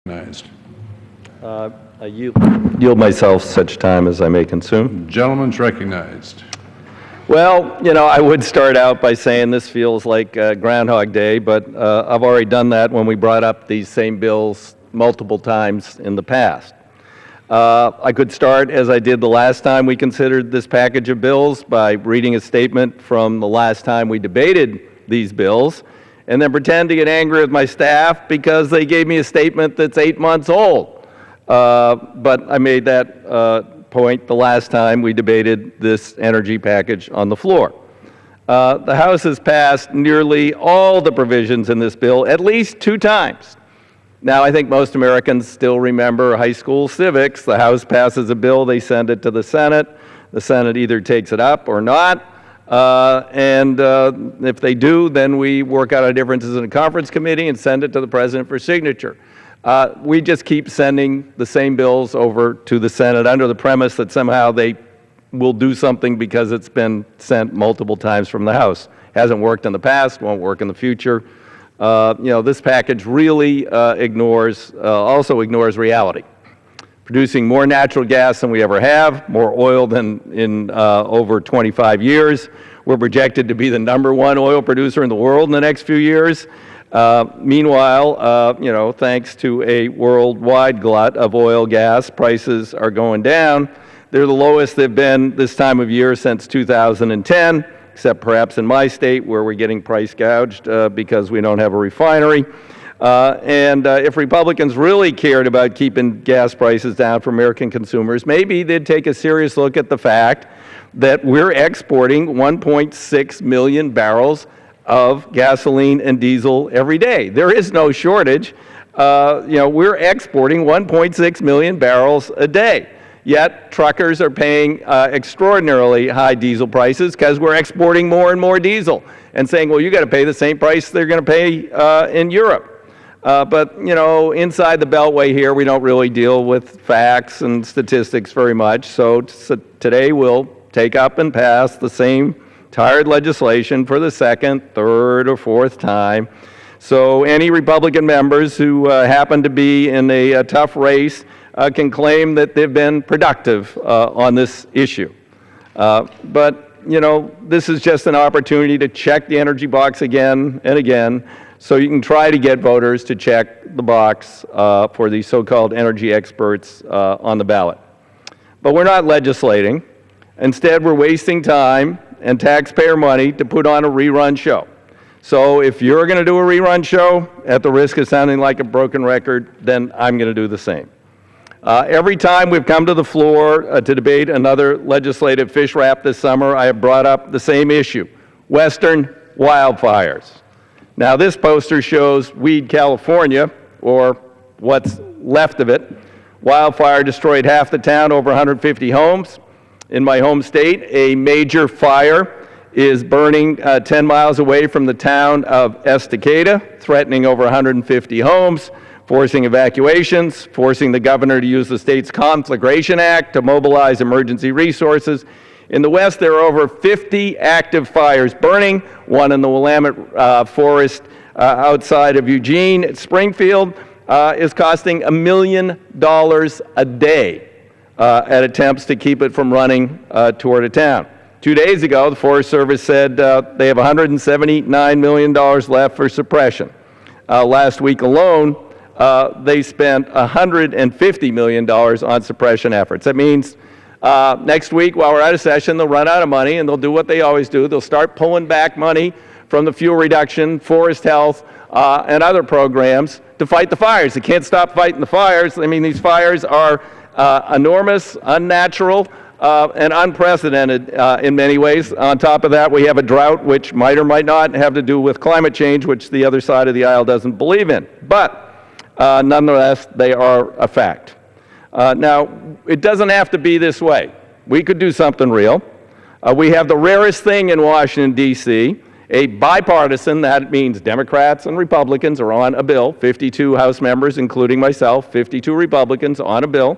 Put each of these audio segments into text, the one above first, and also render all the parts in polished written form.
Recognized. I yield myself such time as I may consume. Gentleman's recognized. Well, I would start out by saying this feels like Groundhog Day, but I've already done that when we brought up these same bills multiple times in the past. I could start, as I did the last time we considered this package of bills, by reading a statement from the last time we debated these bills, and then pretend to get angry with my staff because they gave me a statement that's 8 months old. But I made that point the last time we debated this energy package on the floor. The House has passed nearly all the provisions in this bill at least 2 times. Now, I think most Americans still remember high school civics. The House passes a bill, they send it to the Senate. The Senate either takes it up or not. And if they do, then we work out our differences in a conference committee and send it to the President for signature. We just keep sending the same bills over to the Senate under the premise that somehow they will do something because it's been sent multiple times from the House. Hasn't worked in the past, won't work in the future. This package really also ignores reality. Producing more natural gas than we ever have, more oil than in over 25 years. We're projected to be the #1 oil producer in the world in the next few years. Meanwhile, thanks to a worldwide glut of oil gas, prices are going down. They're the lowest they've been this time of year since 2010, except perhaps in my state where we're getting price gouged because we don't have a refinery. If Republicans really cared about keeping gas prices down for American consumers, maybe they'd take a serious look at the fact that we're exporting 1.6 million barrels of gasoline and diesel every day. There is no shortage. We're exporting 1.6 million barrels a day. Yet truckers are paying extraordinarily high diesel prices because we're exporting more and more diesel and saying, well, you got to pay the same price they're going to pay in Europe. But inside the Beltway here, we don't really deal with facts and statistics very much. So today we'll take up and pass the same tired legislation for the second, third, or fourth time. So any Republican members who happen to be in a tough race can claim that they've been productive on this issue. But this is just an opportunity to check the energy box again and again, so you can try to get voters to check the box for these so-called energy experts on the ballot. But we're not legislating. Instead, we're wasting time and taxpayer money to put on a rerun show. So if you're going to do a rerun show, at the risk of sounding like a broken record, then I'm going to do the same. Every time we've come to the floor to debate another legislative fish wrap this summer, I have brought up the same issue: Western wildfires. Now, this poster shows Weed, California, or what's left of it. Wildfire destroyed half the town, over 150 homes. In my home state, a major fire is burning 10 miles away from the town of Estacada, threatening over 150 homes, forcing evacuations, forcing the governor to use the state's Conflagration Act to mobilize emergency resources. In the West, there are over 50 active fires burning, one in the Willamette Forest outside of Eugene. Springfield is costing $1 million a day at attempts to keep it from running toward a town. 2 days ago, the Forest Service said they have $179 million left for suppression. Last week alone, they spent $150 million on suppression efforts. That means next week, while we're out of session, they'll run out of money, and they'll do what they always do. They'll start pulling back money from the fuel reduction, forest health, and other programs to fight the fires. They can't stop fighting the fires. I mean, these fires are enormous, unnatural, and unprecedented in many ways. On top of that, we have a drought, which might or might not have to do with climate change, which the other side of the aisle doesn't believe in. But nonetheless, they are a fact. Now, it doesn't have to be this way. We could do something real. We have the rarest thing in Washington, D.C., a bipartisan, that means Democrats and Republicans are on a bill, 52 House members, including myself, 52 Republicans on a bill,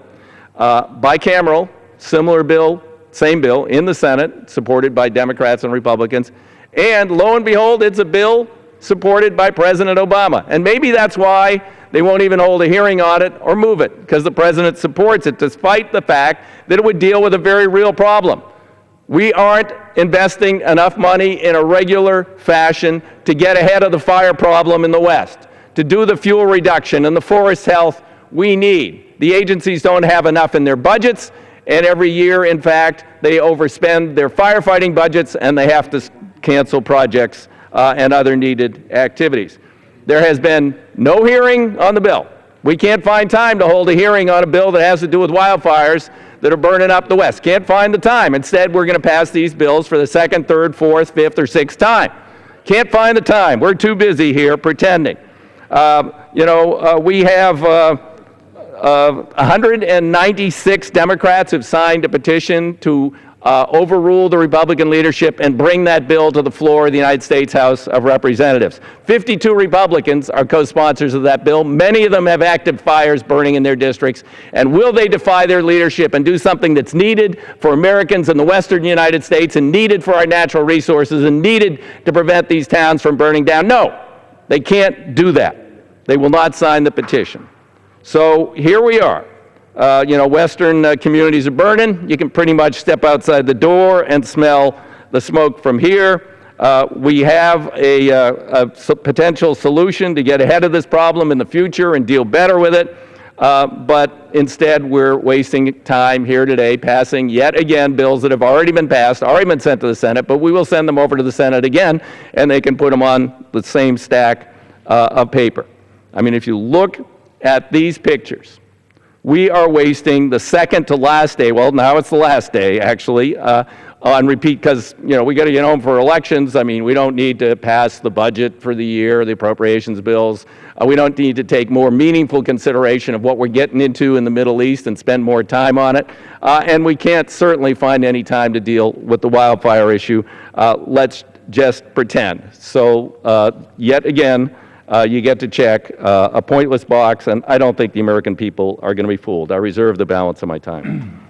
bicameral, similar bill, same bill in the Senate, supported by Democrats and Republicans. And lo and behold, it's a bill supported by President Obama. And maybe that's why they won't even hold a hearing on it or move it, because the president supports it, despite the fact that it would deal with a very real problem. We aren't investing enough money in a regular fashion to get ahead of the fire problem in the West, to do the fuel reduction and the forest health we need. The agencies don't have enough in their budgets, and every year, in fact, they overspend their firefighting budgets and they have to cancel projects and other needed activities. There has been no hearing on the bill. We can't find time to hold a hearing on a bill that has to do with wildfires that are burning up the West. Can't find the time. Instead, we're going to pass these bills for the second, third, fourth, fifth, or sixth time. Can't find the time. We're too busy here pretending. We have 196 Democrats have signed a petition to overrule the Republican leadership and bring that bill to the floor of the United States House of Representatives. 52 Republicans are co-sponsors of that bill. Many of them have active fires burning in their districts. And will they defy their leadership and do something that's needed for Americans in the western United States and needed for our natural resources and needed to prevent these towns from burning down? No, they can't do that. They will not sign the petition. So here we are. Western communities are burning. You can pretty much step outside the door and smell the smoke from here. We have a potential solution to get ahead of this problem in the future and deal better with it. But instead, we're wasting time here today passing yet again bills that have already been passed, already been sent to the Senate, but we will send them over to the Senate again, and they can put them on the same stack of paper. I mean, if you look at these pictures, we are wasting the second to last day, well, now it's the last day, actually, on repeat, because, we got to get home for elections. I mean, we don't need to pass the budget for the year, the appropriations bills. We don't need to take more meaningful consideration of what we're getting into in the Middle East and spend more time on it. And we can't certainly find any time to deal with the wildfire issue. Let's just pretend. So, yet again, you get to check a pointless box, and I don't think the American people are going to be fooled. I reserve the balance of my time.